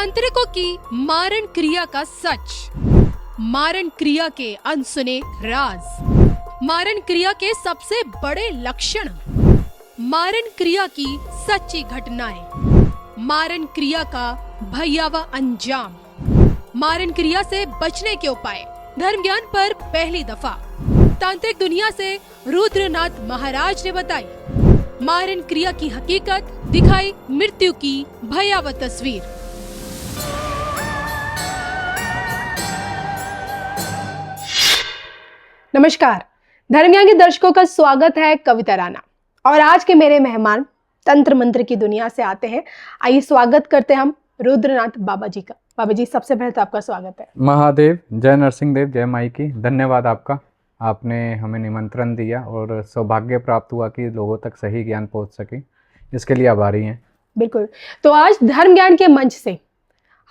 तांत्रिकों की मारण क्रिया का सच, मारण क्रिया के अनसुने राज, मारण क्रिया के सबसे बड़े लक्षण, मारण क्रिया की सच्ची घटनाएं, मारण क्रिया का भयावह अंजाम, मारण क्रिया से बचने के उपाय। धर्म ज्ञान पर पहली दफा तांत्रिक दुनिया से रुद्रनाथ महाराज ने बताई। मारण क्रिया की हकीकत, दिखाई मृत्यु की भयावह तस्वीर। नमस्कार, धर्म ज्ञान के दर्शकों का स्वागत है। कविता राणा और आज के मेरे मेहमान तंत्र मंत्र की दुनिया से आते हैं। आइए स्वागत करते हैं हम रुद्रनाथ बाबा जी का। बाबा जी, सबसे पहले तो आपका स्वागत है। महादेव, जय नरसिंह देव, जय माई की। धन्यवाद आपका, आपने हमें निमंत्रण दिया और सौभाग्य प्राप्त हुआ कि लोगों तक सही ज्ञान पहुंच सके, इसके लिए आभारी हैं। बिल्कुल। तो आज धर्म ज्ञान के मंच से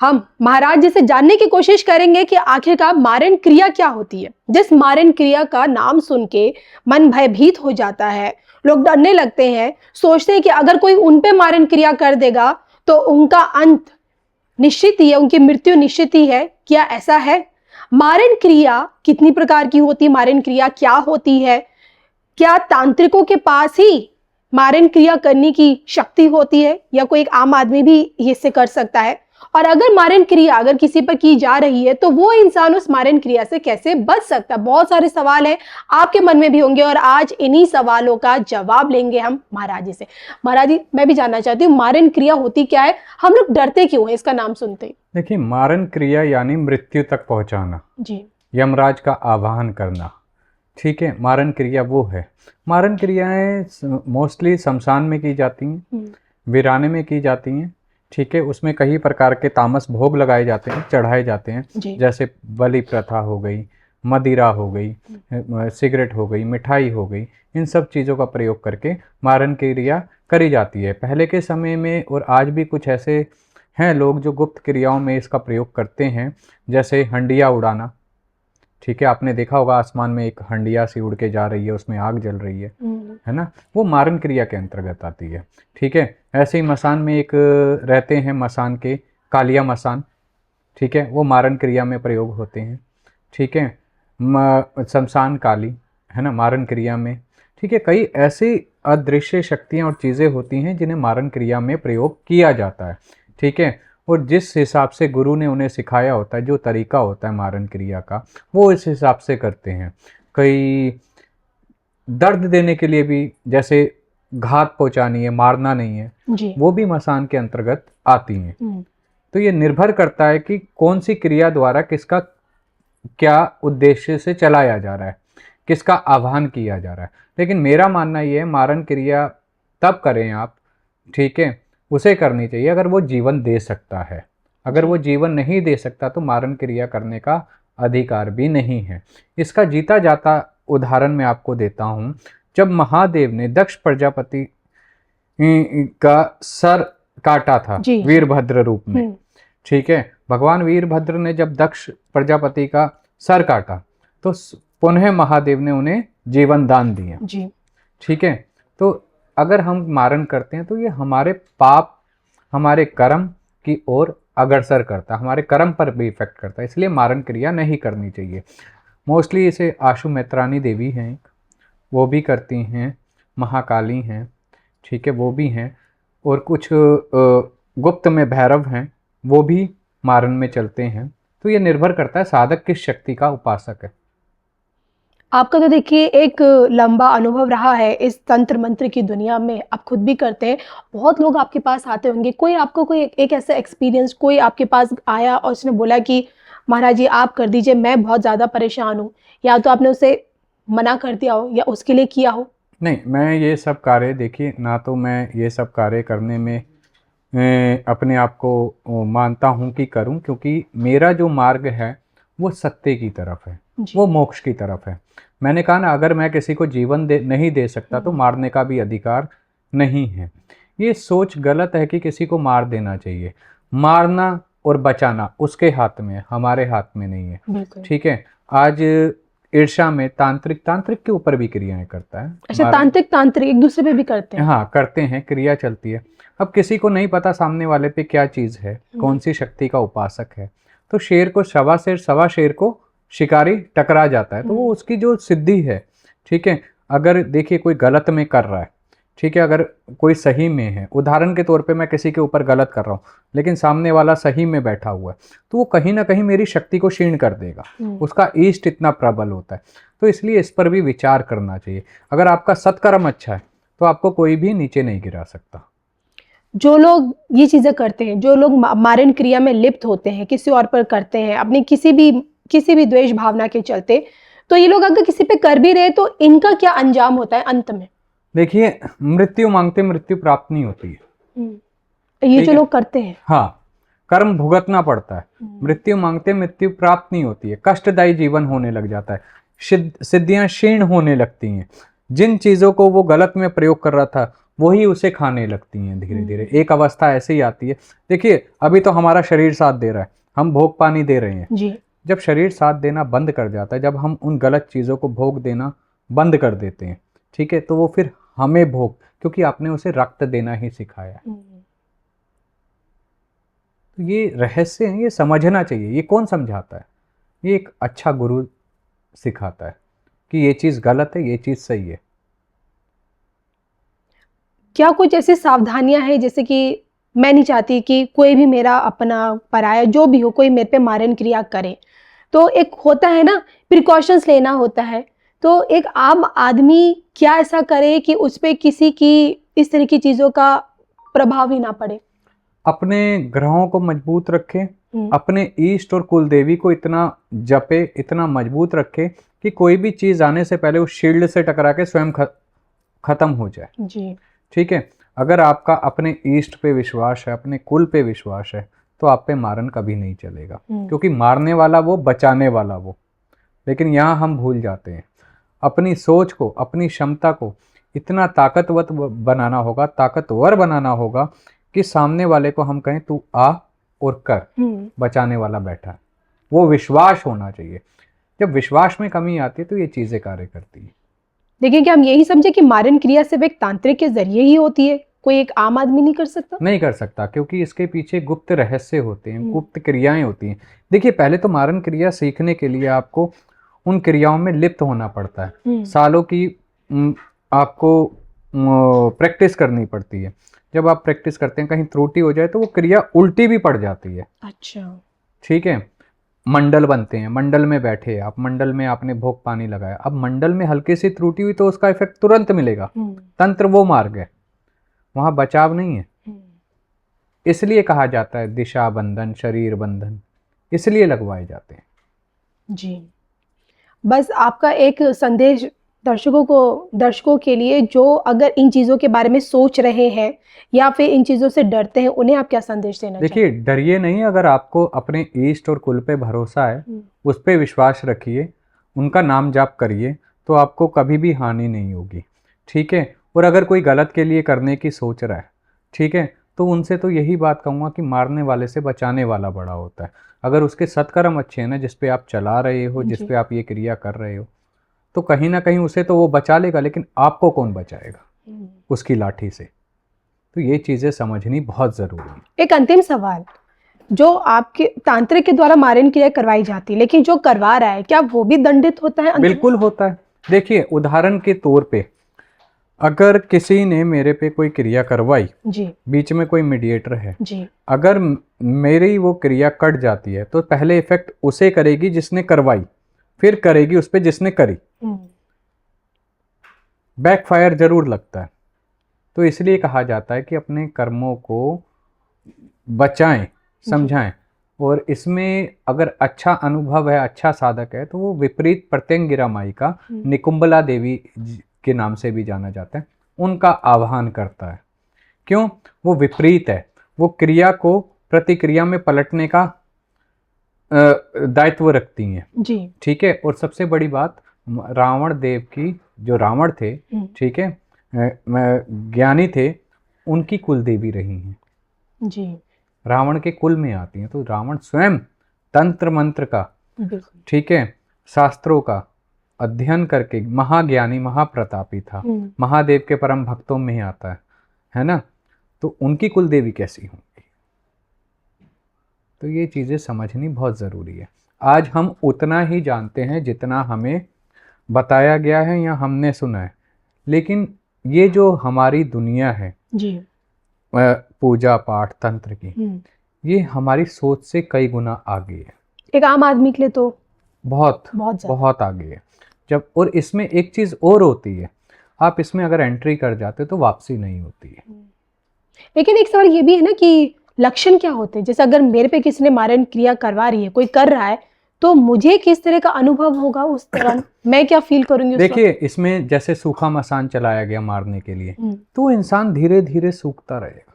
हम महाराज जी से जानने की कोशिश करेंगे कि आखिरकार मारण क्रिया क्या होती है। जिस मारण क्रिया का नाम सुन के मन भयभीत हो जाता है, लोग डरने लगते हैं, सोचते हैं कि अगर कोई उन पे मारण क्रिया कर देगा तो उनका अंत निश्चित ही है, उनकी मृत्यु निश्चित ही है। क्या ऐसा है? मारण क्रिया कितनी प्रकार की होती है? मारण क्रिया क्या होती है? क्या तांत्रिकों के पास ही मारण क्रिया करने की शक्ति होती है या कोई एक आम आदमी भी इससे कर सकता है? और अगर मारण क्रिया अगर किसी पर की जा रही है तो वो इंसान उस मारण क्रिया से कैसे बच सकता है? बहुत सारे सवाल हैं, आपके मन में भी होंगे और आज इन्हीं सवालों का जवाब लेंगे हम महाराज जी से। महाराज जी, मैं भी जानना चाहती हूँ, मारण क्रिया होती क्या है? हम लोग डरते क्यों हैं इसका नाम सुनते ही? देखिए, मारण क्रिया यानी मृत्यु तक पहुंचाना जी, यमराज का आवाहन करना। ठीक है, मारण क्रिया वो है। मारण क्रियाएं मोस्टली शमशान में की जाती हैं, वीराने में की जाती हैं। ठीक है, उसमें कई प्रकार के तामस भोग लगाए जाते हैं, चढ़ाए जाते हैं। जैसे बलि प्रथा हो गई, मदिरा हो गई, सिगरेट हो गई, मिठाई हो गई, इन सब चीज़ों का प्रयोग करके मारण क्रिया करी जाती है। पहले के समय में और आज भी कुछ ऐसे हैं लोग जो गुप्त क्रियाओं में इसका प्रयोग करते हैं, जैसे हंडिया उड़ाना। ठीक है, आपने देखा होगा आसमान में एक हंडिया सी उड़ के जा रही है, उसमें आग जल रही है ना, वो मारण क्रिया के अंतर्गत आती है। ठीक है, ऐसे ही मसान में एक रहते हैं मसान के, कालिया मसान। ठीक है, वो मारण क्रिया में प्रयोग होते हैं। ठीक है, शमशान काली है ना मारण क्रिया में। ठीक है, कई ऐसी अदृश्य शक्तियाँ और चीज़ें होती हैं जिन्हें मारण क्रिया में प्रयोग किया जाता है। ठीक है, और जिस हिसाब से गुरु ने उन्हें सिखाया होता है, जो तरीका होता है मारण क्रिया का, वो इस हिसाब से करते हैं। कई दर्द देने के लिए भी, जैसे घात पहुंचानी है, मारना नहीं है जी, वो भी मसान के अंतर्गत आती हैं। तो ये निर्भर करता है कि कौन सी क्रिया द्वारा किसका क्या उद्देश्य से चलाया जा रहा है, किसका आह्वान किया जा रहा है। लेकिन मेरा मानना ये है, मारण क्रिया तब करें आप, ठीक है, उसे करनी चाहिए अगर वो जीवन दे सकता है। अगर वो जीवन नहीं दे सकता तो मारण क्रिया करने का अधिकार भी नहीं है। इसका जीता जाता उदाहरण मैं आपको देता हूँ। जब महादेव ने दक्ष प्रजापति का सर काटा था वीरभद्र रूप में, ठीक है, भगवान वीरभद्र ने जब दक्ष प्रजापति का सर काटा तो पुनः महादेव ने उन्हें जीवन दान दिया। ठीक है, तो अगर हम मारण करते हैं तो ये हमारे पाप, हमारे कर्म की ओर अग्रसर करता है, हमारे कर्म पर भी इफेक्ट करता है। इसलिए मारण क्रिया नहीं करनी चाहिए। मोस्टली इसे आशु मैत्रानी देवी हैं, वो भी करती हैं, महाकाली हैं, ठीक है, वो भी हैं, और कुछ गुप्त में भैरव हैं, वो भी मारण में चलते हैं। तो ये निर्भर करता है साधक किस शक्ति का उपासक है। आपका तो देखिए एक लंबा अनुभव रहा है इस तंत्र मंत्र की दुनिया में, आप खुद भी करते हैं, बहुत लोग आपके पास आते होंगे। कोई आपको कोई एक ऐसा एक्सपीरियंस, कोई आपके पास आया और उसने बोला कि महाराज जी आप कर दीजिए, मैं बहुत ज़्यादा परेशान हूँ, या तो आपने उसे मना कर दिया हो या उसके लिए किया हो? नहीं, मैं ये सब कार्य, देखिए, ना तो मैं ये सब कार्य करने में अपने आप को मानता हूँ कि करूँ, क्योंकि मेरा जो मार्ग है वो सत्य की तरफ है, वो मोक्ष की तरफ है। मैंने कहा ना, अगर मैं किसी को जीवन नहीं दे सकता तो मारने का भी अधिकार नहीं है। ये सोच गलत है कि किसी को मार देना चाहिए। मारना और बचाना उसके हाथ में है, हमारे हाथ में नहीं है। ठीक है, आज ईर्ष्या में तांत्रिक के ऊपर भी क्रियाएं करता है। अच्छा, तांत्रिक एक दूसरे पे भी करते हैं? हाँ, करते हैं, क्रिया चलती है। अब किसी को नहीं पता सामने वाले पे क्या चीज़ है, कौन सी शक्ति का उपासक है, तो शेर को सवा शेर को शिकारी टकरा जाता है, तो वो उसकी जो सिद्धि है, ठीक है। अगर देखिए कोई गलत में कर रहा है, ठीक है, अगर कोई सही में है, उदाहरण के तौर पे मैं किसी के ऊपर गलत कर रहा हूँ लेकिन सामने वाला सही में बैठा हुआ है, तो वो कहीं ना कहीं मेरी शक्ति को क्षीण कर देगा, उसका ईष्ट इतना प्रबल होता है। तो इसलिए इस पर भी विचार करना चाहिए। अगर आपका सत्कर्म अच्छा है तो आपको कोई भी नीचे नहीं गिरा सकता। जो लोग ये चीजें करते हैं, जो लोग मारण क्रिया में लिप्त होते हैं, किसी और पर करते हैं अपनी किसी भी द्वेष भावना के चलते, तो ये लोग अगर किसी पे कर भी रहे तो इनका क्या अंजाम होता है अंत में? देखिए, मृत्यु मांगते मृत्यु प्राप्त नहीं होती है। ये जो लोग करते हैं, हाँ, कर्म भुगतना पड़ता है। मृत्यु मांगते मृत्यु प्राप्त नहीं होती है, कष्टदायी जीवन होने लग जाता है, सिद्धियां क्षीण होने लगती हैं। जिन चीजों को वो गलत में प्रयोग कर रहा था वही उसे खाने लगती हैं धीरे धीरे। एक अवस्था ऐसे ही आती है। देखिए, अभी तो हमारा शरीर साथ दे रहा है, हम भोग पानी दे रहे हैं जी। जब शरीर साथ देना बंद कर जाता है, जब हम उन गलत चीज़ों को भोग देना बंद कर देते हैं, ठीक है, तो वो फिर हमें भोग, क्योंकि आपने उसे रक्त देना ही सिखाया है। तो ये रहस्य है, ये समझना चाहिए। ये कौन समझाता है? ये एक अच्छा गुरु सिखाता है कि ये चीज़ गलत है, ये चीज़ सही है। क्या कुछ ऐसी सावधानियां हैं, जैसे कि मैं नहीं चाहती कि कोई भी मेरा अपना पराया जो भी हो कोई मेरे पे मारण क्रिया करे, तो एक होता है ना, प्रिकॉशंस लेना होता है, तो एक आम आदमी क्या ऐसा करे कि उस पे किसी की इस तरह की चीजों का प्रभाव ही ना पड़े? अपने ग्रहों को मजबूत रखे, अपने ईष्ट और कुल देवी को इतना जपे, इतना मजबूत रखे कि कोई भी चीज आने से पहले उस शील्ड से टकरा के स्वयं खत्म हो जाए। जी। ठीक है। अगर आपका अपने ईष्ट पे विश्वास है, अपने कुल पे विश्वास है, तो आप पे मारन कभी नहीं चलेगा, क्योंकि मारने वाला वो, बचाने वाला वो। लेकिन यहाँ हम भूल जाते हैं। अपनी सोच को, अपनी क्षमता को इतना ताकतवर बनाना होगा कि सामने वाले को हम कहें तू आ और कर, बचाने वाला बैठा है। वो विश्वास होना चाहिए। जब विश्वास में कमी आती है तो ये चीजें कार्य करती है। देखिए, क्या हम यही समझे कि मारण क्रिया सिर्फ एक तांत्रिक के जरिए ही होती है, कोई एक आम आदमी नहीं कर सकता? नहीं कर सकता, क्योंकि इसके पीछे गुप्त रहस्य होते हैं, गुप्त क्रियाएं होती हैं। देखिए, पहले तो मारण क्रिया सीखने के लिए आपको उन क्रियाओं में लिप्त होना पड़ता है। सालों की आपको प्रैक्टिस करनी पड़ती है। जब आप प्रैक्टिस करते हैं, कहीं त्रुटि हो जाए तो वो क्रिया उल्टी भी पड़ जाती है। अच्छा। ठीक है। मंडल बनते हैं, मंडल में बैठे आप, मंडल में आपने भोग पानी लगाया, अब मंडल में हल्की सी त्रुटि हुई तो उसका इफेक्ट तुरंत मिलेगा। तंत्र वो मार्ग है, वहां बचाव नहीं है। इसलिए कहा जाता है दिशा बंधन, शरीर बंधन, इसलिए लगवाए जाते हैं। जी। बस आपका एक संदेश दर्शकों के लिए, जो अगर इन चीज़ों के बारे में सोच रहे हैं या फिर इन चीज़ों से डरते हैं, उन्हें आप क्या संदेश देना चाहेंगे? देखिए, डरिए नहीं। अगर आपको अपने ईष्ट और कुल पे भरोसा है, उस पे विश्वास रखिए, उनका नाम जाप करिए, तो आपको कभी भी हानि नहीं होगी। ठीक है। और अगर कोई गलत के लिए करने की सोच रहा है, ठीक है, तो उनसे तो यही बात कहूँगा कि मारने वाले से बचाने वाला बड़ा होता है। अगर उसके सत्कर्म अच्छे हैं ना, जिस पे आप चला रहे हो, जिस पे आप ये क्रिया कर रहे हो, तो कहीं ना कहीं उसे तो वो बचा लेगा, लेकिन आपको कौन बचाएगा उसकी लाठी से? तो ये चीजें समझनी बहुत जरूरी है। एक अंतिम सवाल, जो आपके तांत्रिक के द्वारा मारण क्रिया करवाई जाती है, लेकिन जो करवा रहा है, क्या वो भी दंडित होता है? बिल्कुल होता है। देखिए, उदाहरण के तौर पे अगर किसी ने मेरे पे कोई क्रिया करवाई जी, बीच में कोई मीडिएटर है जी, अगर मेरी वो क्रिया कट जाती है तो पहले इफेक्ट उसे करेगी जिसने करवाई, फिर करेगी उस पे जिसने करी। बैकफायर जरूर लगता है। तो इसलिए कहा जाता है कि अपने कर्मों को बचाएं, समझाएं। और इसमें अगर अच्छा अनुभव है, अच्छा साधक है, तो वो विपरीत प्रत्यंगिरा माई का, निकुंबला देवी के नाम से भी जाना जाता है, उनका आह्वान करता है। क्यों? वो विपरीत है, वो क्रिया को प्रतिक्रिया में पलटने का दायित्व रखती हैं जी। ठीक है। और सबसे बड़ी बात, रावण देव की, जो रावण थे, ठीक है, ज्ञानी थे, उनकी कुल देवी रही हैं जी, रावण के कुल में आती हैं। तो रावण स्वयं तंत्र मंत्र का, ठीक है, शास्त्रों का अध्ययन करके महाज्ञानी, महाप्रतापी था, महादेव के परम भक्तों में ही आता है ना। तो उनकी कुल देवी कैसी होंगी। तो ये चीज़ें समझनी बहुत ज़रूरी है। आज हम उतना ही जानते हैं जितना हमें बताया गया है या हमने सुना है, लेकिन ये जो हमारी दुनिया है जी। पूजा पाठ तंत्र की, ये हमारी सोच से कई गुना आगे है। एक आम आदमी के लिए तो बहुत ज्यादा। बहुत आगे है। जब और इसमें एक चीज़ और होती है, आप इसमें अगर एंट्री कर जाते तो वापसी नहीं होती है। लेकिन एक सवाल ये भी है ना कि लक्षण क्या होते हैं, जैसे अगर मेरे पे किसी ने मारण क्रिया करवा रही है, कोई कर रहा है, तो मुझे किस तरह का अनुभव होगा उस दौरान, मैं क्या फील करूंगी उस देखिए, इसमें जैसे सूखा मसान चलाया गया मारने के लिए, तो इंसान धीरे धीरे सूखता रहेगा,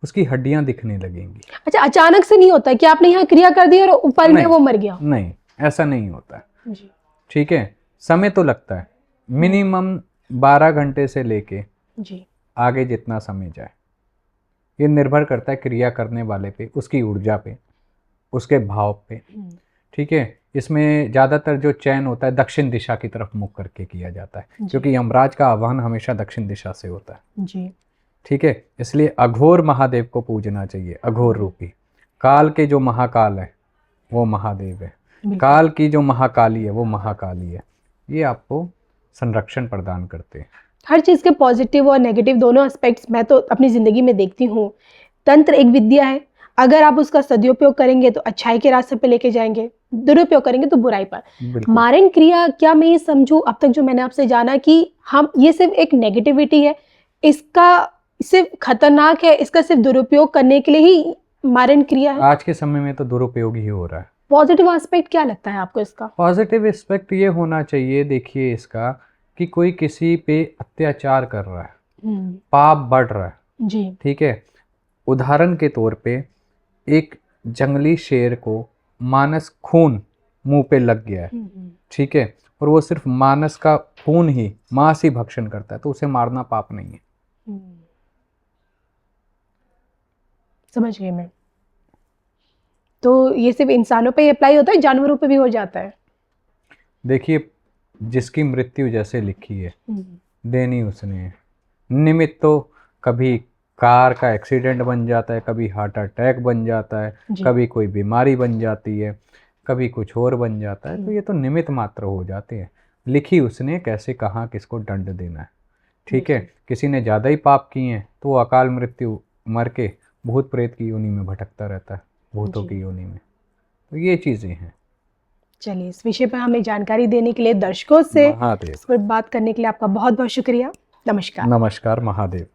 उसकी हड्डियां दिखने लगेंगी। अच्छा, अचानक से नहीं होता कि आपने यहाँ क्रिया कर दी और ऊपर में वो मर गया? नहीं, ऐसा नहीं होता है। जी। ठीक है, समय तो लगता है, मिनिमम 12 घंटे से लेके जी। आगे जितना समय जाए, ये निर्भर करता है क्रिया करने वाले पे, उसकी ऊर्जा पे, उसके भाव पे। ठीक है, इसमें ज़्यादातर जो चयन होता है दक्षिण दिशा की तरफ मुख करके किया जाता है, क्योंकि यमराज का आह्वान हमेशा दक्षिण दिशा से होता है। जी। ठीक है, इसलिए अघोर महादेव को पूजना चाहिए। अघोर रूपी काल के जो महाकाल है वो महादेव है, काल की जो महाकाली है वो महाकाली है। ये आपको संरक्षण प्रदान करते हैं। हर चीज़ के पॉजिटिव और नेगेटिव दोनों एस्पेक्ट्स मैं तो अपनी ज़िंदगी में देखती हूँ। तंत्र एक विद्या है, अगर आप उसका सदुपयोग करेंगे तो अच्छाई के रास्ते पे लेके जाएंगे, दुरुपयोग करेंगे तो बुराई पर। मारण क्रिया, क्या मैं ये समझूं अब तक जो मैंने आपसे जाना कि हम ये सिर्फ एक नेगेटिविटी है, इसका सिर्फ खतरनाक है, इसका सिर्फ दुरुपयोग करने के लिए ही मारण क्रिया है? आज के समय में तो दुरुपयोग ही हो रहा है। पॉजिटिव एस्पेक्ट क्या लगता है आपको इसका? पॉजिटिव एस्पेक्ट ये होना चाहिए, देखिए इसका, कि कोई किसी पे अत्याचार कर रहा है, पाप बढ़ रहा है। जी। ठीक है, उदाहरण के तौर पे एक जंगली शेर को मानस खून मुंह पे लग गया है, ठीक है, और वो सिर्फ मानस का खून ही, मांस ही भक्षण करता है, तो उसे मारना पाप नहीं है। समझ गई मैं। तो ये सिर्फ इंसानों पे अप्लाई होता है, जानवरों पे भी हो जाता है? देखिए, जिसकी मृत्यु जैसे लिखी है देनी उसने है। निमित्त तो कभी कार का एक्सीडेंट बन जाता है, कभी हार्ट अटैक बन जाता है, कभी कोई बीमारी बन जाती है, कभी कुछ और बन जाता है, तो ये तो निमित्त मात्र हो जाते हैं। लिखी उसने कैसे कहाँ किसको दंड देना है। ठीक है, किसी ने ज़्यादा ही पाप किए हैं तो वो अकाल मृत्यु मर के भूत प्रेत की योनि में भटकता रहता है, भूतों की योनि में। तो ये चीज़ें हैं। चलिए, इस विषय पर हमें जानकारी देने के लिए, दर्शकों से इस पर बात करने के लिए आपका बहुत बहुत शुक्रिया। नमस्कार। नमस्कार। महादेव।